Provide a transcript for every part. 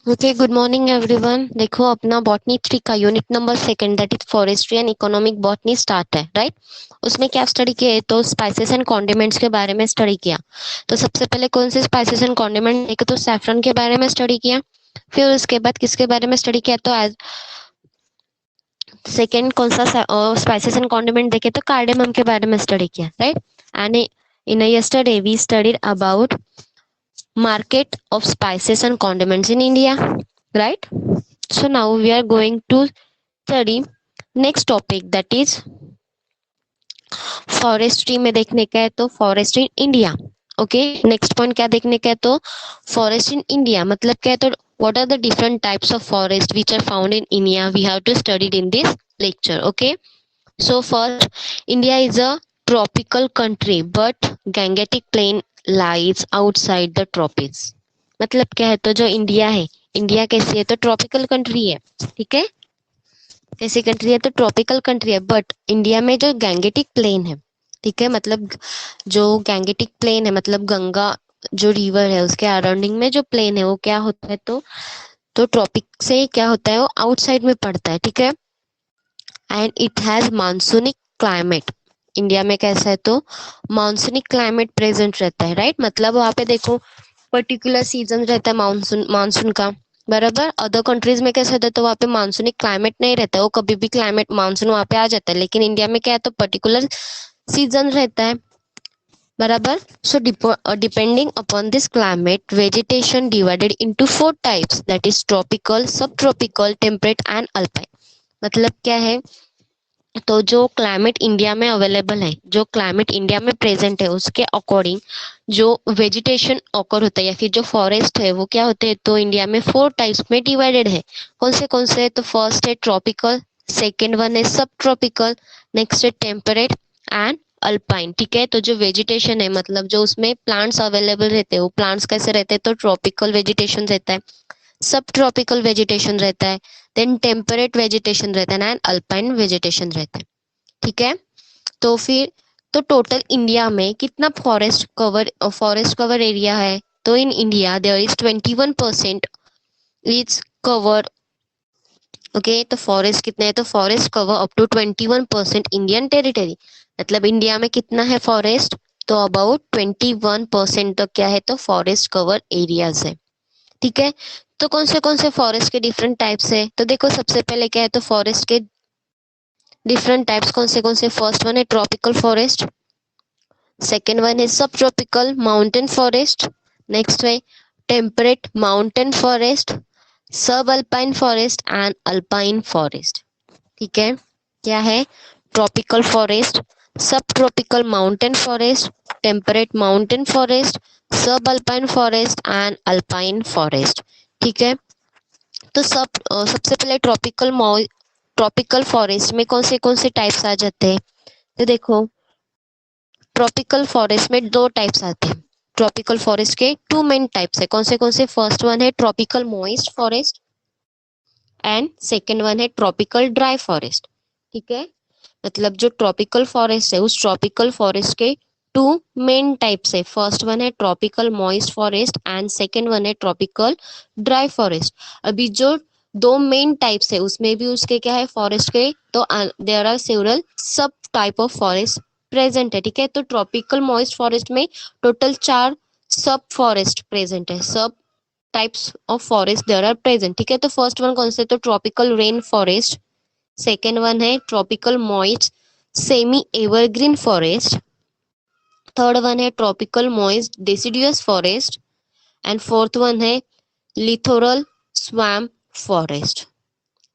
Okay, good morning everyone. देखो, अपना botany three का unit number second that is forestry and economic botany start है, right. उसमें क्या स्टडी किया है? तो स्पाइसेस एंड कॉन्डिमेंट्स के बारे में स्टडी किया। तो सबसे पहले कौन से स्पाइसेस एंड कॉन्डिमेंट? एक तो सैफरन के बारे में स्टडी किया। फिर उसके बाद किसके बारे में स्टडी किया? तो एज सेकेंड कौन सा स्पाइसेस एंड कॉन्डिमेंट देखे तो कार्डेमम के बारे में स्टडी किया, right. And in yesterday we studied about market of spices and condiments in India, right? So now we are going to study next topic, that is forestry में देखने का है तो forest in India. Okay, next point क्या देखने का है? तो फॉरेस्ट इन इंडिया मतलब क्या है? तो what are the different types of forest which are found in India, we have to study in this lecture. Okay, so first, India is a tropical country, but Gangetic Plain lies outside the tropics. मतलब क्या है? तो जो India है, India कैसी है? तो tropical country है, ठीक है। कैसी कंट्री है? तो ट्रॉपिकल कंट्री है, बट इंडिया में जो गैंगेटिक प्लेन है, ठीक है, मतलब जो गैंगेटिक प्लेन है मतलब गंगा जो रिवर है उसके अराउंडिंग में जो प्लेन है वो क्या होता है? तो ट्रॉपिक से क्या होता है? वो आउटसाइड में पड़ता है, ठीक है। And it has monsoonic climate. India में कैसा है? तो मानसूनिक क्लाइमेट प्रेजेंट रहता है, राइट। मतलब वहाँ पे देखो पर्टिकुलर सीजन रहता है मानसून मानसून का, बराबर। अदर कंट्रीज में कैसा होता है? तो वहाँ पे मानसूनिक क्लाइमेट नहीं रहता है, वो कभी भी क्लाइमेट मानसून वहाँ पे आ जाता है। लेकिन इंडिया में क्या है? तो पर्टिकुलर सीजन रहता है, बराबर। So depending upon this climate vegetation divided into four types, that is tropical, सब ट्रॉपिकल, टेम्परेट एंड अल्पाइन। मतलब क्या है? तो जो क्लाइमेट इंडिया में अवेलेबल है, जो क्लाइमेट इंडिया में प्रेजेंट है उसके अकॉर्डिंग जो वेजिटेशन ऑकर होता है या फिर जो फॉरेस्ट है वो क्या होते हैं? तो इंडिया में फोर टाइप्स में डिवाइडेड है। कौन से? तो फर्स्ट है ट्रॉपिकल, सेकेंड वन है सब ट्रॉपिकल, नेक्स्ट है टेम्परेट एंड अल्पाइन, ठीक है। तो जो वेजिटेशन है मतलब जो उसमें प्लांट्स अवेलेबल रहते हैं वो प्लांट्स कैसे रहते हैं? तो ट्रॉपिकल वेजिटेशन रहता है, सब ट्रॉपिकल वेजिटेशन रहता है, देन टेम्परेट वेजिटेशन रहता है एंड अल्पाइन वेजिटेशन रहता है, ठीक है। तो फिर तो टोटल इंडिया में कितना फॉरेस्ट कवर एरिया है? तो in India there is 21% is cover. Okay, तो फॉरेस्ट कितना है? तो forest cover up to 21% Indian territory. मतलब इंडिया में कितना है फॉरेस्ट? तो अबाउट 21% तक क्या है? तो फॉरेस्ट कवर एरियाज है, ठीक है। तो कौन से फॉरेस्ट के डिफरेंट टाइप्स है? तो देखो सबसे पहले क्या है? तो फॉरेस्ट के डिफरेंट टाइप्स कौन से? फर्स्ट वन है ट्रॉपिकल फॉरेस्ट, सेकेंड वन है subtropical mountain forest, next है temperate mountain forest, subalpine forest and alpine forest, ठीक है। क्या है? Tropical forest, subtropical mountain forest, temperate mountain forest, subalpine forest and alpine forest, ठीक है। तो सबसे पहले ट्रॉपिकल फॉरेस्ट में कौन से टाइप्स आ जाते हैं? तो देखो ट्रॉपिकल फॉरेस्ट में दो टाइप्स आते हैं। ट्रॉपिकल फॉरेस्ट के टू मेन टाइप्स है। कौन से? फर्स्ट वन है tropical moist forest and second one है ट्रॉपिकल ड्राई फॉरेस्ट, ठीक है। मतलब जो ट्रॉपिकल फॉरेस्ट है उस ट्रॉपिकल फॉरेस्ट के टू मेन टाइप्स है। फर्स्ट वन है tropical moist forest and second one है ट्रॉपिकल ड्राई फॉरेस्ट। अभी जो दो मेन टाइप्स है उसमें भी उसके क्या है फॉरेस्ट के? तो there are several subtype of forest present है, ठीक है। तो ट्रॉपिकल मॉइस्ट फॉरेस्ट में टोटल चार सब फॉरेस्ट प्रेजेंट है, subtypes of forest there are present, ठीक है। तो फर्स्ट वन कौन से? तो tropical rain forest, second one है tropical moist semi evergreen forest, third one है tropical moist deciduous forest and fourth one है लिथोरल स्वैम्प फॉरेस्ट,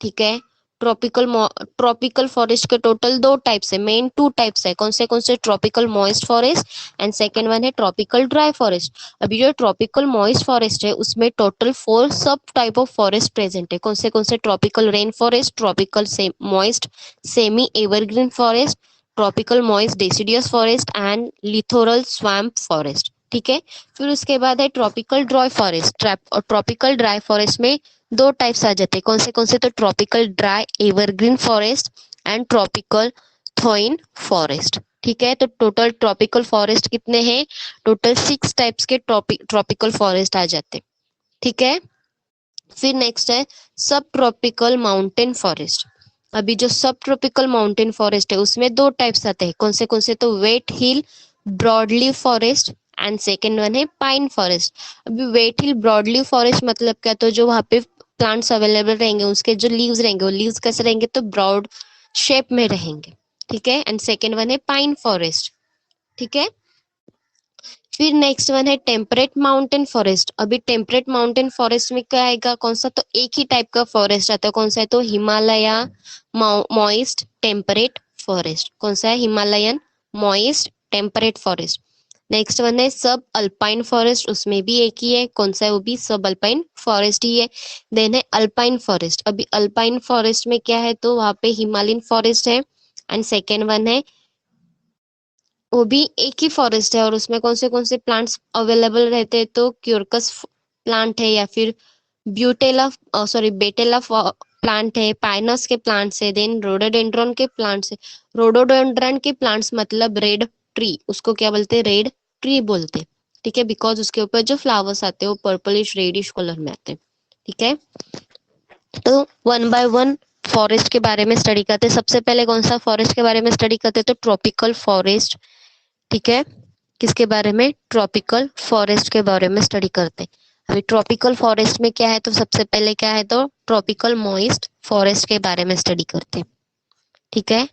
ठीक है। ट्रॉपिकल फॉरेस्ट के टोटल दो टाइप्स है, मेन टू टाइप्स है। कौन से? Tropical moist forest and second one है ट्रॉपिकल ड्राई फॉरेस्ट। अभी जो ट्रॉपिकल मॉइस्ट फॉरेस्ट है उसमें total four subtype of forest present है। कौन से? Tropical rain forest, tropical moist semi evergreen forest, tropical moist deciduous forest and littoral swamp forest, ठीक है। फिर उसके बाद है ट्रॉपिकल ड्राई फॉरेस्ट। और ट्रॉपिकल ड्राई फॉरेस्ट में दो टाइप्स आ जाते हैं। कौन से? तो tropical dry evergreen forest and tropical thorn forest, ठीक है। तो टोटल ट्रॉपिकल फॉरेस्ट कितने हैं? टोटल सिक्स टाइप्स के ट्रॉपिकल फॉरेस्ट आ जाते हैं, ठीक है। फिर नेक्स्ट है सब ट्रॉपिकल माउंटेन फॉरेस्ट। अभी जो सब ट्रॉपिकल माउंटेन फॉरेस्ट है उसमें दो टाइप्स आते हैं, कौन से तो wet hill broadleaf forest and second one है पाइन फॉरेस्ट। अभी वेट हिल ब्रॉडलीफ फॉरेस्ट मतलब क्या, तो जो वहाँ पे प्लांट्स अवेलेबल रहेंगे उसके जो लीव्स रहेंगे वो लीव्स कैसे रहेंगे, तो ब्रॉड शेप में रहेंगे, ठीक है। एंड सेकेंड वन है पाइन फॉरेस्ट, ठीक है। फिर नेक्स्ट वन है टेम्परेट माउंटेन फॉरेस्ट। अभी टेम्परेट माउंटेन फॉरेस्ट में क्या आएगा, कौन सा, तो एक ही टाइप का फॉरेस्ट आता है, कौन सा है तो हिमालय मॉइस्ट टेम्परेट फॉरेस्ट। कौन सा है, Himalayan moist temperate forest. Next one है सब अल्पाइन फॉरेस्ट, उसमें भी एक ही है, कौन सा है, वो भी सब अल्पाइन फॉरेस्ट ही है। देन है अल्पाइन फॉरेस्ट। अभी अल्पाइन फॉरेस्ट में क्या है, तो वहां पे हिमालयन फॉरेस्ट है। एंड सेकेंड वन है वो भी एक ही फॉरेस्ट है, और उसमें कौन से प्लांट्स अवेलेबल रहते हैं, तो क्यूरकस प्लांट है, या फिर ब्यूटेला सॉरी बेटेला प्लांट है, पाइनस के प्लांट्स है, देन रोडोडेंड्रॉन के प्लांट्स है। रोडोडेंड्रॉन के प्लांट्स मतलब रेड ट्री, उसको क्या बोलते हैं, रेड ट्री बोलते हैं, ठीक है, बिकॉज उसके ऊपर जो फ्लावर्स आते हैं वो पर्पलिश रेडिश कलर में आते हैं, ठीक है। तो वन बाय वन फॉरेस्ट के बारे में स्टडी करते हैं। सबसे पहले कौन सा फॉरेस्ट के बारे में स्टडी करते हैं, तो ट्रॉपिकल फॉरेस्ट, ठीक है। किसके बारे में, ट्रॉपिकल फॉरेस्ट के बारे में स्टडी करते हैं। अभी ट्रॉपिकल फॉरेस्ट में क्या है, तो सबसे पहले क्या है, तो ट्रॉपिकल मॉइस्ट फॉरेस्ट के बारे में स्टडी करते हैं, ठीक है।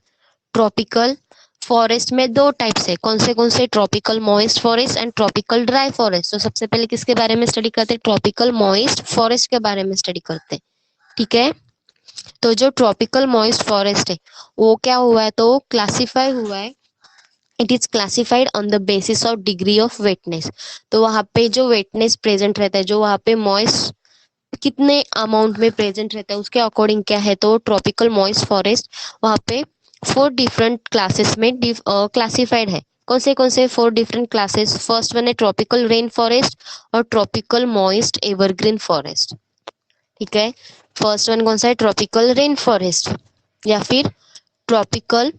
ट्रॉपिकल फॉरेस्ट में दो टाइप्स है, कौन से tropical moist forest and tropical dry forest. तो सबसे पहले किसके बारे में स्टडी करते हैं, ट्रॉपिकल मॉइस्ट फॉरेस्ट के बारे में स्टडी करते हैं, ठीक है। तो जो ट्रॉपिकल मॉइस्ट फॉरेस्ट है वो क्या हुआ है, तो क्लासिफाई हुआ है, it is classified on the basis of degree of वेटनेस। तो वहां पे जो वेटनेस प्रेजेंट रहता है, जो वहां पे मॉइस्ट कितने अमाउंट में प्रेजेंट रहता है उसके अकॉर्डिंग क्या है, तो ट्रॉपिकल मॉइस्ट फॉरेस्ट वहां पे 4 डिफरेंट क्लासेस में क्लासिफाइड है। कौन से 4 डिफरेंट क्लासेस, फर्स्ट वन है ट्रॉपिकल रेन फॉरेस्ट और ट्रॉपिकल मॉइस्ट एवरग्रीन फॉरेस्ट, ठीक है। फर्स्ट वन कौन सा है, ट्रॉपिकल रेन फॉरेस्ट या फिर ट्रॉपिकल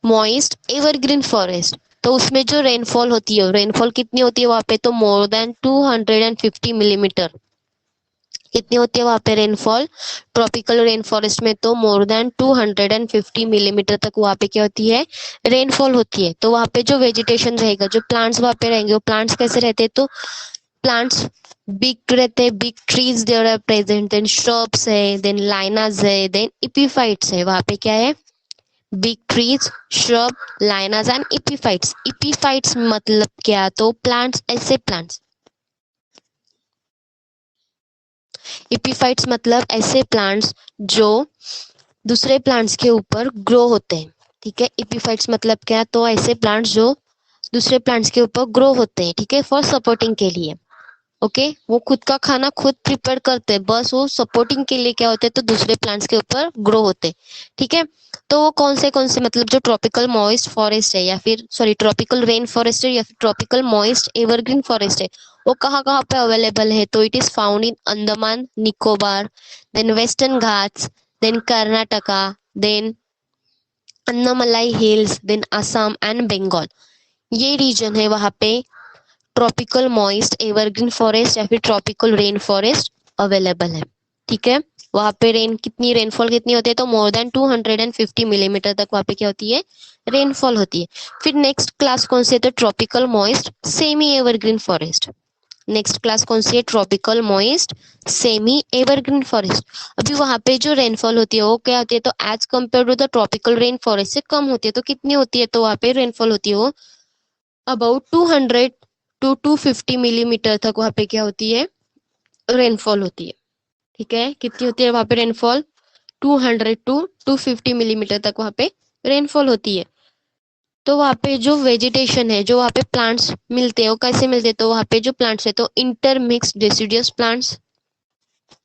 मॉइस्ट एवरग्रीन फॉरेस्ट। तो उसमें जो रेनफॉल होती है, रेनफॉल कितनी होती है वहां पे, तो मोर देन 250 मिलीमीटर। कितनी होती है वहां पे रेनफॉल, ट्रॉपिकल रेन फॉरेस्ट में, तो मोर देन 250 मिलीमीटर तक वहां पे क्या होती है, रेनफॉल होती है। तो वहां पे जो वेजिटेशन रहेगा, जो प्लांट्स वहां पे रहेंगे, वो प्लांट्स कैसे रहते हैं, तो प्लांट्स बिग रहते हैं, big trees there are present, then shrubs है, देन लाइनास है, देन इपीफाइट्स है। वहां पे क्या है, big trees, shrub, lianas and epiphytes. Epiphytes मतलब क्या, तो प्लांट्स, ऐसे प्लांट्स। इपीफाइट्स मतलब ऐसे प्लांट्स जो दूसरे प्लांट्स के ऊपर ग्रो होते हैं, ठीक है। इपीफाइट्स मतलब क्या, तो ऐसे प्लांट्स जो दूसरे प्लांट्स के ऊपर ग्रो होते हैं, ठीक है, फॉर सपोर्टिंग के लिए। ओके, वो खुद का खाना खुद प्रिपेयर करते हैं, बस वो सपोर्टिंग के लिए क्या होते हैं, तो दूसरे प्लांट्स के ऊपर ग्रो होते हैं, ठीक है। तो वो कौन से मतलब जो ट्रॉपिकल मॉइस्ट फॉरेस्ट है, या फिर सॉरी ट्रॉपिकल रेन फॉरेस्ट है, या फिर ट्रॉपिकल मॉइस्ट एवरग्रीन फॉरेस्ट है, वो कहाँ कहाँ पे अवेलेबल है, तो it is found in Andaman Nicobar, then western Ghats, then Karnataka, then Annamalai hills, then Assam and Bengal. ये रीजन है वहां पे ट्रॉपिकल मॉइस्ट एवरग्रीन फॉरेस्ट या फिर ट्रॉपिकल रेन फॉरेस्ट अवेलेबल है, ठीक है। वहां पे रेनफॉल कितनी होती है, तो मोर देन 250 मिलीमीटर तक वहां पे क्या होती है, रेनफॉल होती है। फिर नेक्स्ट क्लास कौन सी है, तो tropical moist semi evergreen forest. Next class कौन सी है, tropical moist semi evergreen forest. अभी वहां पे जो रेनफॉल होती है वो क्या होती है, तो as compare to the tropical rain forest से कम होती है। तो कितनी होती है, तो वहां पे रेनफॉल होती है वो अबाउट 200 to 250 मिलीमीटर तक वहां पे क्या होती है, रेनफॉल होती है, ठीक है। कितनी होती है वहां पे रेनफॉल, 200 to 250 मिलीमीटर तक वहां पे रेनफॉल होती है। तो वहां पे जो वेजिटेशन है, जो वहां पे प्लांट्स मिलते हैं, वो कैसे मिलते हैं, तो वहां पे जो प्लांट्स है, तो इंटरमिक्स डिसिडियस प्लांट्स,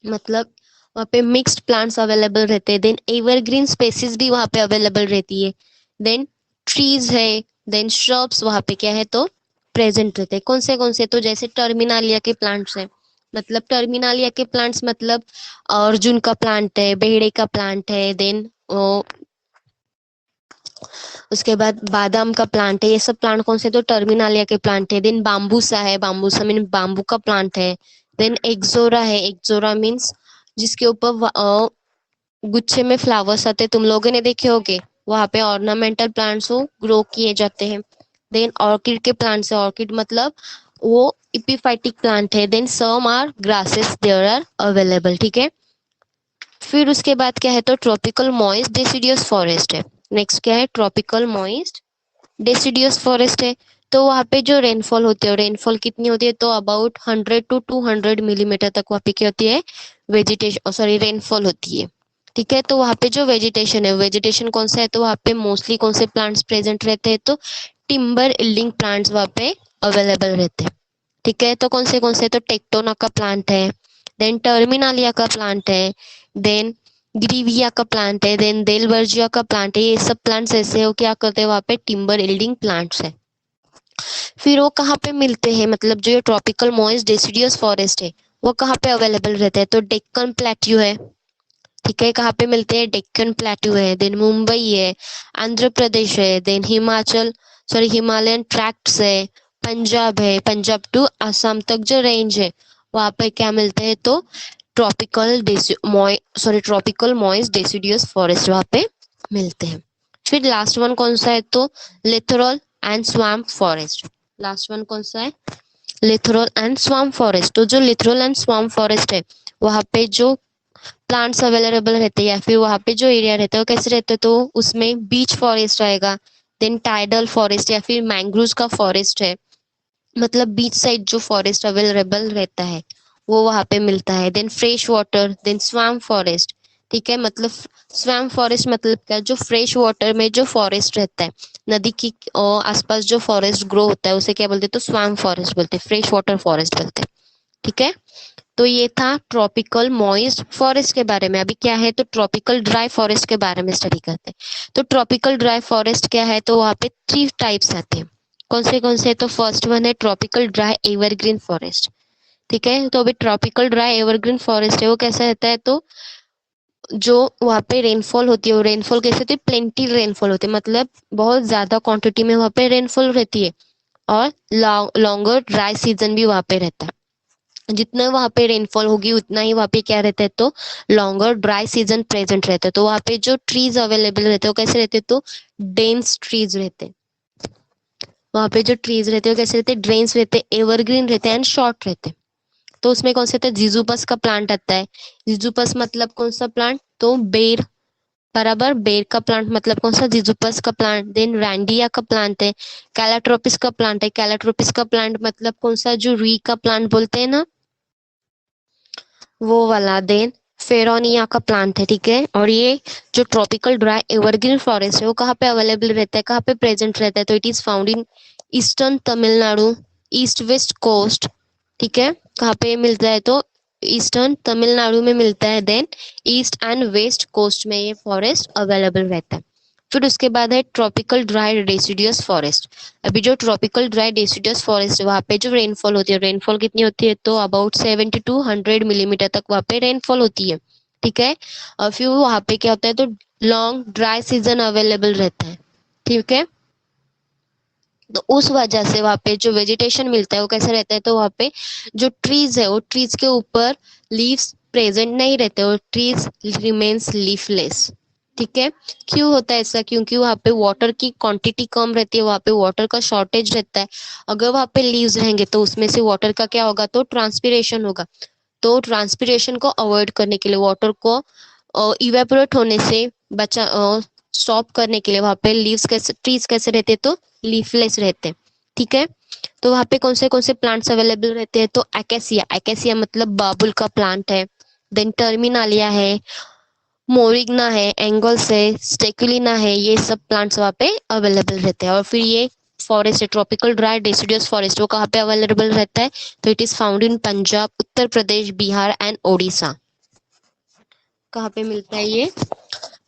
मतलब वहां पे मिक्स्ड प्लांट्स अवेलेबल रहते हैं। देन एवरग्रीन स्पेसीज भी वहां पे अवेलेबल रहती है। देन ट्रीज है, देन श्रब्स वहां पे क्या है, तो प्रेजेंट रहते हैं। कौन से, तो जैसे टर्मिनालिया के प्लांट्स हैं, मतलब टर्मिनालिया के प्लांट्स मतलब अर्जुन का प्लांट है, बेहड़े का प्लांट है, देन उसके बाद बादाम का प्लांट है। ये सब प्लांट कौन से, तो टर्मिनालिया के प्लांट है। देन बाम्बूसा है, बाम्बूसा मीन बाम्बू का प्लांट है। देन एक्सोरा है, एक्सोरा मीन्स जिसके ऊपर गुच्छे में फ्लावर्स आते, तुम लोगों ने देखे होंगे। वहां पे ऑर्नामेंटल प्लांट्स वो ग्रो किए जाते हैं। देन ऑर्किड के प्लांट्स है, ऑर्किड मतलब वो इपिफाइटिक प्लांट है। Then some are grasses there are available, ठीक है। फिर उसके बाद क्या है, तो ट्रॉपिकल मॉइस्ट डेसिडियस फॉरेस्ट है। नेक्स्ट क्या है, ट्रॉपिकल मॉइस्ट डेसिडियस फॉरेस्ट है। तो वहाँ पे जो रेनफॉल होती है, रेनफॉल कितनी होती है, तो अबाउट 100 to 200 मिलीमीटर तक वहाँ पे क्या होती है, वेजिटेशन सॉरी रेनफॉल होती है, ठीक है। तो वहाँ पे जो वेजिटेशन है, वेजिटेशन कौन सा है, तो वहाँ पे मोस्टली कौन से प्लांट्स प्रेजेंट रहते हैं, तो टिम्बर इल्डिंग प्लांट्स वहाँ पे अवेलेबल रहते हैं, ठीक है। तो कौन से, तो टेक्टोना का प्लांट है, देन टर्मिनालिया का प्लांट है, देन ग्रीविया का प्लांट है, देन देलवर्जिया का प्लांट है। ये सब प्लांट्स ऐसे हो क्या करते हैं, वहाँ पे टिम्बर इल्डिंग प्लांट्स है। फिर वो कहाँ पे मिलते हैं, मतलब जो ये ट्रॉपिकल मॉइस्ट डेसिडियस फॉरेस्ट है वो कहाँ पे अवेलेबल रहता है, तो डेक्कन प्लेट्यू है, ठीक है। कहाँ पे मिलते हैं, डेक्कन प्लेट्यू है, देन मुंबई है, आंध्र प्रदेश है, देन हिमालयन ट्रैक्ट्स है, पंजाब है, पंजाब टू असम तक जो रेंज है वहाँ पे क्या मिलते हैं, तो ट्रॉपिकल मॉइस्ट डेसिडियस फॉरेस्ट वहाँ पे मिलते हैं। फिर लास्ट वन कौन सा है, तो littoral and swamp forest. Last one कौन सा है, लिथरल एंड स्वैम्प फॉरेस्ट। तो जो लिथरल एंड स्वैम्प फॉरेस्ट है वहाँ पे जो प्लांट्स अवेलेबल रहते हैं या फिर वहाँ पे जो एरिया रहता है वो कैसे रहते हैं, तो उसमें बीच फॉरेस्ट आएगा, देन टाइडल फॉरेस्ट या फिर मैंग्रोव का फॉरेस्ट है, मतलब बीच साइड जो फॉरेस्ट अवेलेबल रहता है वो वहाँ पे मिलता है। Then fresh water, then swamp forest, ठीक है। मतलब स्वैम्प फॉरेस्ट मतलब क्या, जो फ्रेश वाटर में जो फॉरेस्ट रहता है, नदी की आसपास जो फॉरेस्ट ग्रो होता है उसे क्या बोलते हैं, तो स्वैम्प फॉरेस्ट बोलते हैं, फ्रेश वाटर फॉरेस्ट बोलते हैं, ठीक है। तो ये था ट्रॉपिकल मॉइस्ट फॉरेस्ट के बारे में। अभी क्या है, तो ट्रॉपिकल ड्राई फॉरेस्ट के बारे में स्टडी करते हैं। तो ट्रॉपिकल ड्राई फॉरेस्ट क्या है, तो वहाँ पे 3 टाइप्स आते हैं। कौन से, तो फर्स्ट वन है ट्रॉपिकल ड्राई एवरग्रीन फॉरेस्ट, ठीक है। तो अभी ट्रॉपिकल ड्राई एवरग्रीन फॉरेस्ट है वो कैसा रहता है, तो जो वहाँ पे रेनफॉल होती है वो रेनफॉल कैसे होती है, प्लेंटी रेनफॉल होती है, मतलब बहुत ज्यादा क्वांटिटी में वहाँ पे रेनफॉल रहती है, और लॉन्गर ड्राई सीजन भी वहाँ पे रहता है। जितना वहां पे रेनफॉल होगी उतना ही वहां पे क्या रहता है, तो लॉन्गर ड्राई सीजन प्रेजेंट रहता है। तो वहां पे जो ट्रीज अवेलेबल रहते हैं वो कैसे रहते हैं, तो डेंस ट्रीज रहते हैं। वहां पे जो ट्रीज रहते हैं वो कैसे रहते हैं, ड्रेन्स रहते हैं, एवरग्रीन रहते हैं एंड शॉर्ट रहते हैं। तो उसमें कौन सा था, जीजूपस का प्लांट आता है। जीजूपस मतलब कौन सा प्लांट, तो बेर, बराबर बेर का प्लांट मतलब कौन सा, जीजूपस का प्लांट। देन रैंडिया का प्लांट है, कैलाट्रोपिस का प्लांट है, कैलाट्रोपिस का प्लांट मतलब कौन सा, जो रुई का प्लांट बोलते हैं ना वो वाला। देन फेरोनिया का प्लांट है, ठीक है। और ये जो ट्रॉपिकल ड्राई एवरग्रीन फॉरेस्ट है वो कहाँ पे अवेलेबल रहता है, कहाँ पे प्रेजेंट रहता है, तो it is found in eastern Tamil Nadu, east west coast, ठीक है। कहाँ पे मिलता है, तो ईस्टर्न तमिलनाडु में मिलता है। Then east and west coast में ये फॉरेस्ट अवेलेबल रहता है। फिर उसके बाद है ट्रॉपिकल ड्राई डेसिडियस फॉरेस्ट। अभी जो ट्रॉपिकल ड्राई डेसिडियस फॉरेस्ट है वहाँ पे जो रेनफॉल होती है, रेनफॉल कितनी होती है, तो अबाउट 70 to 100 मिलीमीटर तक वहाँ पे रेनफॉल होती है, ठीक है। और फिर वहाँ पे क्या होता है, तो लॉन्ग ड्राई सीजन अवेलेबल रहता है, ठीक है। तो उस वजह से वहाँ पे जो वेजिटेशन मिलता है वो कैसे रहता है, तो वहाँ पे जो ट्रीज है वो ट्रीज के ऊपर लीव्स प्रेजेंट नहीं रहते और ट्रीज रिमेन्स लीफलेस, ठीक है। क्यों होता है ऐसा, क्योंकि वहाँ पे वाटर की क्वांटिटी कम रहती है, वहाँ पे वाटर का शॉर्टेज रहता है। अगर वहाँ पे लीव्स रहेंगे तो उसमें से वाटर का क्या होगा, तो ट्रांसपिरेशन होगा। तो ट्रांसपिरेशन को अवॉइड करने के लिए, वाटर को इवेपोरेट होने से बचा स्टॉप करने के लिए वहां पे लीव्स कैसे, ट्रीज कैसे रहते हैं, तो लीफलेस रहते हैं, ठीक है। तो वहां पे कौन से प्लांट्स अवेलेबल रहते हैं, तो एकेसिया, एकेसिया मतलब बाबुल का प्लांट है। देन टर्मिनालिया है, मोरिग्ना है, एंगल्स है, स्टेकुलिना है, ये सब प्लांट्स वहाँ पे अवेलेबल रहते हैं। और फिर ये फॉरेस्ट है ट्रॉपिकल ड्राई डेसिडियस फॉरेस्ट, वो कहाँ पे अवेलेबल रहता है, तो it is found in Punjab, Uttar Pradesh, Bihar and Odisha. कहाँ पे मिलता है ये,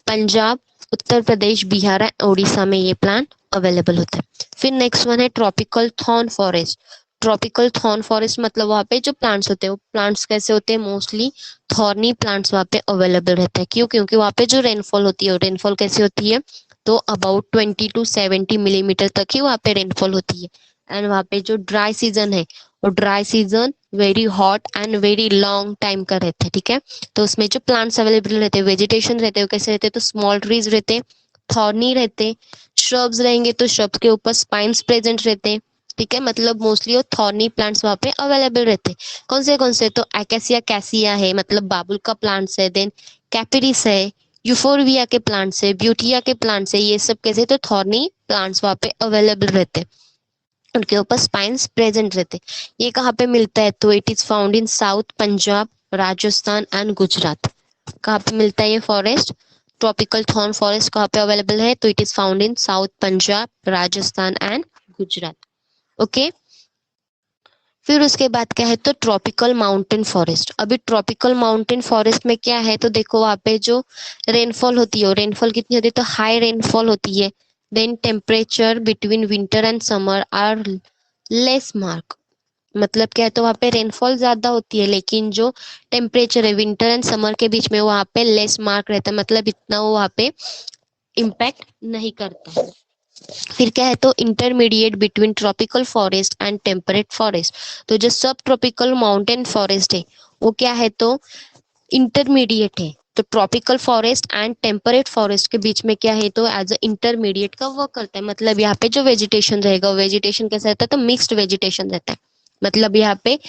पंजाब, उत्तर प्रदेश, बिहार एंड उड़ीसा में ये प्लांट अवेलेबल होता है। फिर नेक्स्ट वन है tropical thorn forest. Tropical thorn forest मतलब वहाँ पे जो प्लांट्स होते हैं वो प्लांट्स कैसे होते हैं, मोस्टली थॉर्नी प्लांट्स वहाँ पे अवेलेबल रहता है। क्यों, क्योंकि वहाँ पे जो रेनफॉल होती है रेनफॉल कैसी होती है, तो अबाउट 20 to 70 मिलीमीटर तक ही वहाँ पे रेनफॉल होती है। एंड वहाँ पे जो ड्राई सीजन है और dry season very hot and very long time का रहता है, ठीक है। तो उसमें जो प्लांट्स अवेलेबल रहते हैं, वेजिटेशन रहते हैं, वो कैसे रहते हैं, तो स्मॉल ट्रीज रहते हैं, थॉर्नी रहते, श्रब्स रहेंगे तो श्रब्स के ऊपर स्पाइन्स प्रेजेंट रहते हैं, ठीक है। मतलब मोस्टली वो थॉर्नी प्लांट्स वहाँ पे अवेलेबल रहते हैं। कौन से, तो एकेसिया कैसिया है, मतलब बाबुल का प्लांट्स है, देन कैपिरिस है, यूफोरबिया के प्लांट्स है, ब्यूटिया के प्लांट्स है, ये सब कैसे, तो थॉर्नी प्लांट्स वहाँ पे अवेलेबल रहते हैं, उनके ऊपर स्पाइन्स प्रेजेंट रहते। ये कहाँ पे मिलता है, तो it is found in south Punjab, Rajasthan and Gujarat. कहाँ पे मिलता है ये फॉरेस्ट, ट्रॉपिकल थॉर्न फॉरेस्ट कहाँ पे अवेलेबल है, तो it is found in south Punjab, Rajasthan and Gujarat. Okay, फिर उसके बाद क्या है, तो ट्रॉपिकल माउंटेन फॉरेस्ट। अभी ट्रॉपिकल माउंटेन फॉरेस्ट में क्या है, तो देखो वहाँ पे जो रेनफॉल होती है, रेनफॉल कितनी होती है, तो हाई रेनफॉल होती है। Then temperature between winter and summer are less mark. मतलब क्या है, तो वहाँ पे रेनफॉल ज्यादा होती है, लेकिन जो टेम्परेचर है विंटर एंड समर के बीच में वहाँ पे लेस मार्क रहता है, मतलब इतना वो वहाँ पे इम्पैक्ट नहीं करता है। फिर क्या है, तो intermediate between tropical forest and temperate forest. तो जो सब ट्रॉपिकल माउंटेन फॉरेस्ट है वो क्या है, तो इंटरमीडिएट है। तो tropical forest and temperate forest के बीच में क्या है, तो एज अ इंटरमीडिएट का वर्क करता है। मतलब यहाँ पे जो वेजिटेशन रहेगा, वेजिटेशन कैसा रहता है, तो मिक्स्ड वेजिटेशन रहता है। मतलब यहाँ पे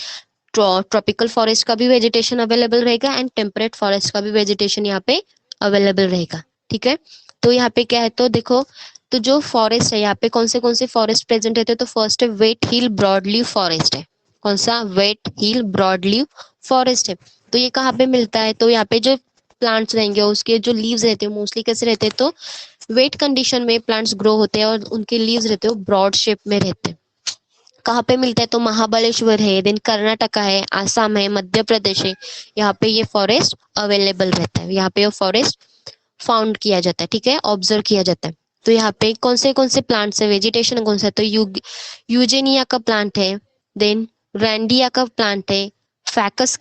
ट्रॉपिकल फॉरेस्ट का भी वेजिटेशन अवेलेबल रहेगा एंड टेम्परेट फॉरेस्ट का भी वेजिटेशन यहाँ पे अवेलेबल रहेगा, ठीक है। तो यहाँ पे क्या है, तो देखो, तो जो फॉरेस्ट है यहाँ पे कौन से फॉरेस्ट प्रेजेंट रहते हैं, तो फर्स्ट है वेट हिल ब्रॉडलीव फॉरेस्ट है। कौन सा, वेट हिल ब्रॉडलीव फॉरेस्ट है। तो ये कहाँ पे मिलता है, तो यहाँ पे जो प्लांट्स रहेंगे उसके जो लीव्स रहते हैं मोस्टली कैसे रहते हैं, तो वेट कंडीशन में प्लांट्स ग्रो होते हैं और उनके लीव्स रहते हैं ब्रॉड शेप में रहते हैं। कहाँ पे मिलता है, तो महाबलेश्वर है, देन कर्नाटका है, आसाम है, मध्य प्रदेश है, यहाँ पे ये फॉरेस्ट अवेलेबल रहता है, यहाँ पे वो फॉरेस्ट फाउंड किया जाता है, ठीक है, ऑब्जर्व किया जाता है। तो यहाँ पे कौन से प्लांट्स है, वेजिटेशन कौन सा है, तो यूजेनिया का प्लांट है, देन रैंडिया का प्लांट है, फाइकस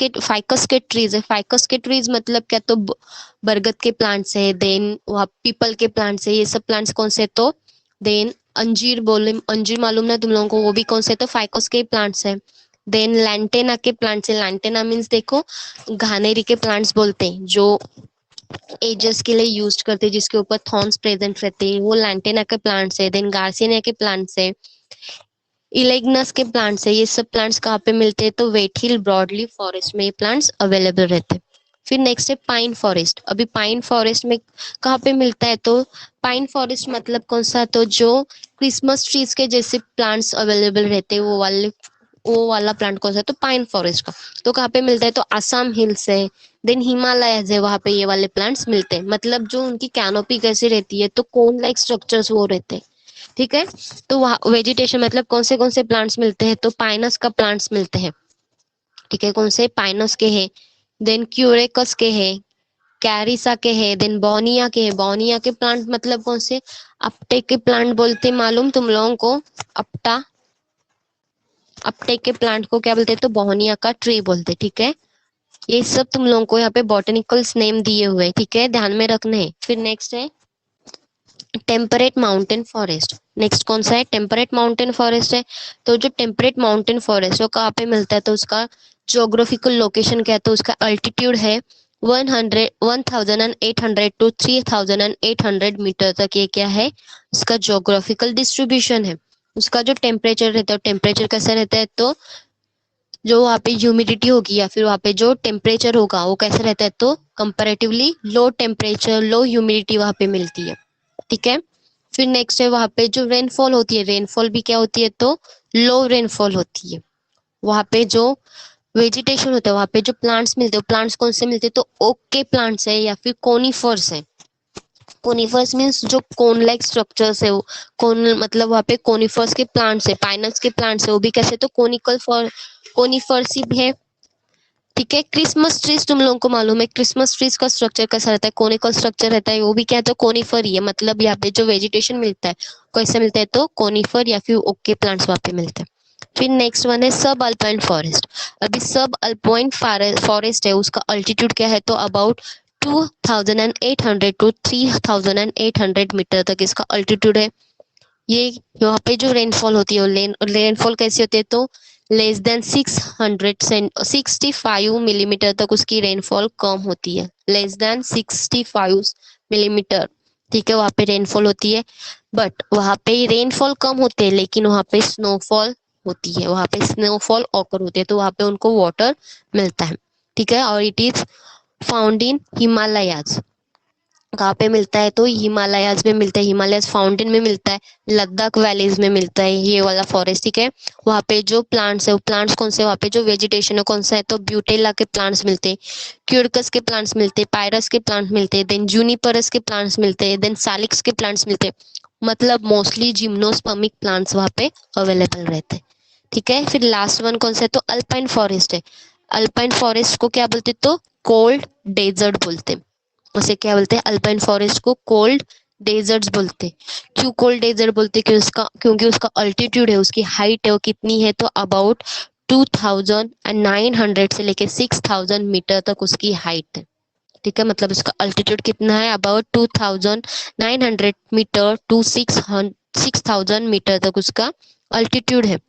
के ट्रीज है। फाइकस के ट्रीज मतलब क्या, तो बरगद के प्लांट्स है, देन वहाँ पीपल के प्लांट्स है, ये सब प्लांट्स कौन से, तो देन अंजीर बोले, अंजीर मालूम ना तुम लोगों को, वो भी कौन से, तो फाइकस के प्लांट्स है। देन लैंटेना के प्लांट्स है, लैंटेना मीन्स देखो घानेरी के प्लांट्स बोलते हैं, जो एजेस के लिए यूज करते हैं, जिसके ऊपर थॉर्न्स प्रेजेंट रहते हैं, वो लैंटेना के प्लांट्स है। देन गार्सिनिया के प्लांट्स है, इलेग्नस के प्लांट्स है। ये सब प्लांट्स कहाँ पे मिलते हैं, तो वेट हिल ब्रॉडली फॉरेस्ट में ये प्लांट्स अवेलेबल रहते हैं। फिर नेक्स्ट है पाइन फॉरेस्ट। अभी पाइन फॉरेस्ट में कहाँ पे मिलता है, तो पाइन फॉरेस्ट मतलब कौन सा, तो जो क्रिसमस ट्रीज के जैसे प्लांट्स अवेलेबल रहते हैं वो वाला प्लांट कौन सा है, तो पाइन फॉरेस्ट का। तो कहाँ पे मिलता है, तो असम हिल्स है, देन हिमालयस है, वहां पे ये वाले प्लांट्स मिलते हैं। मतलब जो उनकी कैनोपी कैसी रहती है, तो कोन लाइक स्ट्रक्चर्स वो रहते हैं, ठीक है। तो वहाँ वेजिटेशन मतलब कौन से प्लांट्स मिलते हैं, तो पाइनस का प्लांट्स मिलते हैं, ठीक है। कौन से, पाइनस के हैं, देन क्यूरेकस के हैं, कैरिसा के हैं, देन बोनिया के हैं। बोनिया के प्लांट मतलब कौन से, अपटे के प्लांट बोलते हैं, मालूम तुम लोगों को, अपटा, अपटे के प्लांट को क्या बोलते हैं, तो बोनिया का ट्री बोलते हैं, ठीक है। ये सब तुम लोगों को यहाँ पे बॉटनिकल्स नेम दिए हुए हैं, ठीक है, ध्यान में रखने हैं। फिर नेक्स्ट है टेम्परेट माउंटेन फॉरेस्ट। नेक्स्ट कौन सा है, टेम्परेट माउंटेन फॉरेस्ट है। तो जो टेम्परेट माउंटेन फॉरेस्ट है वो कहाँ पे मिलता है, तो उसका जोग्राफिकल लोकेशन क्या है, तो उसका अल्टीट्यूड है 1800 टू 3800 मीटर तक। ये क्या है, उसका जोग्राफिकल डिस्ट्रीब्यूशन है। उसका जो टेम्परेचर रहता है, टेम्परेचर कैसा रहता है, तो जो वहाँ पे ह्यूमिडिटी होगी या फिर वहाँ पे जो टेम्परेचर होगा वो कैसा रहता है, तो comparatively low temperature low humidity वहाँ पे मिलती है, ठीक है। फिर नेक्स्ट है वहाँ पे जो रेनफॉल होती है, रेनफॉल भी क्या होती है, तो लो रेनफॉल होती है। वहाँ पे जो वेजिटेशन होता है, वहाँ पे जो प्लांट्स मिलते हैं, प्लांट्स कौन से मिलते हैं, तो ओक के प्लांट्स है या फिर कोनिफर्स है। कोनिफर्स मीन्स जो कोन लाइक स्ट्रक्चर्स है, वो कोन मतलब वहाँ पे कोनिफर्स के प्लांट्स है, पाइनस के प्लांट्स है, वो भी कैसे, तो कोनिकल फॉर कोनिफर्स ही है, ठीक है। क्रिसमस ट्रीज तुम लोगों को मालूम है, क्रिसमस ट्रीज का स्ट्रक्चर कैसा रहता है, कोनिकल स्ट्रक्चर रहता है, वो भी क्या है, तो कोनिफर ही है। मतलब यहाँ पे जो वेजिटेशन मिलता है कैसे मिलता है, तो कोनिफर या फिर ओके प्लांट्स वहाँ पे मिलते हैं। फिर नेक्स्ट वन है सब अल्पाइन फॉरेस्ट। अभी सब अल्पाइन फॉरेस्ट है, उसका अल्टीट्यूड क्या है, तो अबाउट 2800 टू 3800 मीटर तक इसका अल्टीट्यूड है। ये यहाँ पे जो रेनफॉल होती है, रेनफॉल कैसी होती है, तो लेस देन 665 मिलीमीटर तक उसकी रेनफॉल कम होती है, लेस देन 65 मिलीमीटर, ठीक है, वहाँ पे रेनफॉल होती है। बट वहाँ पे रेनफॉल कम होते हैं लेकिन वहाँ पे स्नोफॉल होती है, वहाँ पे स्नोफॉल ऑकर होती है, तो वहाँ पे उनको वाटर मिलता है, ठीक है। और इट इज फाउंड इन हिमालयाज, कहाँ पे मिलता है, तो हिमालयाज में मिलता है, हिमालयस फाउंटेन में मिलता है, लद्दाख वैलीज में मिलता है ये वाला फॉरेस्ट, ठीक है। वहाँ पे जो प्लांट्स है वो प्लांट्स कौन से, वहाँ पे जो वेजिटेशन है कौन सा है, तो ब्यूटेला के प्लांट्स मिलते हैं, क्यूरकस के प्लांट्स मिलते हैं, पायरस के प्लांट्स मिलते हैं, देन जूनिपरस के प्लांट्स मिलते हैं, देन सालिक्स के प्लांट्स मिलते हैं, मतलब मोस्टली जिम्नोस्पर्मिक प्लांट्स वहाँ पे अवेलेबल रहते हैं, ठीक है। फिर लास्ट वन कौन सा है, तो अल्पाइन फॉरेस्ट है। अल्पाइन फॉरेस्ट को क्या बोलते हैं, तो कोल्ड डेजर्ट बोलते हैं, उसे क्या बोलते हैं, अल्पाइन फॉरेस्ट को कोल्ड डेजर्ट्स बोलते हैं। क्यों कोल्ड डेजर्ट बोलते हैं, क्योंकि उसका अल्टीट्यूड है, उसकी हाइट है वो कितनी है, तो अबाउट 2900 से लेके 6000 मीटर तक उसकी हाइट है, ठीक है। मतलब इसका अल्टीट्यूड कितना है, अबाउट 2900 मीटर टू 6000 मीटर तक उसका अल्टीट्यूड है।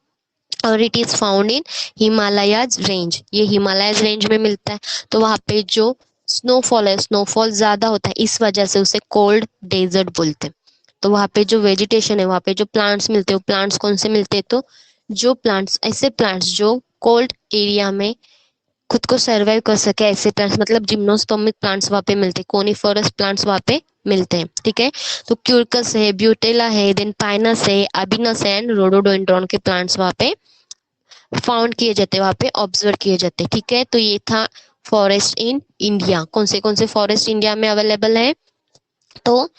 और it is found in Himalayas range, ये हिमालयाज रेंज में मिलता है। तो वहाँ पे जो स्नोफॉल है, स्नोफॉल ज्यादा होता है, इस वजह से उसे कोल्ड डेजर्ट बोलते हैं। तो वहाँ पे जो वेजिटेशन है, वहाँ पे जो प्लांट्स मिलते हैं, वो प्लांट्स कौन से मिलते हैं, तो जो प्लांट्स, ऐसे प्लांट्स जो कोल्ड एरिया में खुद को सर्वाइव कर सके, ऐसे प्लांट्स, मतलब जिम्नोस्पर्मिक प्लांट्स वहाँ पे मिलते हैं, कोनिफरस प्लांट्स वहाँ पे मिलते हैं, ठीक है। तो क्यूरकस है, ब्यूटेला है, देन पाइनस है, अबिनस है एंड रोडोडेंड्रॉन के प्लांट्स वहाँ पे फाउंड किए जाते हैं, वहाँ पे ऑब्जर्व किए जाते हैं, ठीक है। तो ये था फॉरेस्ट इन इंडिया। कौन से फॉरेस्ट इंडिया में अवेलेबल है, तो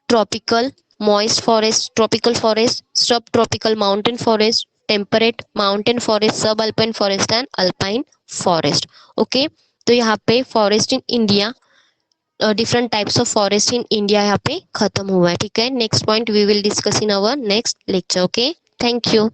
tropical moist forest, tropical forest, subtropical mountain forest, temperate mountain forest, subalpine forest and alpine forest, okay. तो यहाँ पे forest in India, different types of forest in India यहाँ पे खत्म हुआ है, ठीक है। Next point we will discuss in our next lecture, okay. Thank you.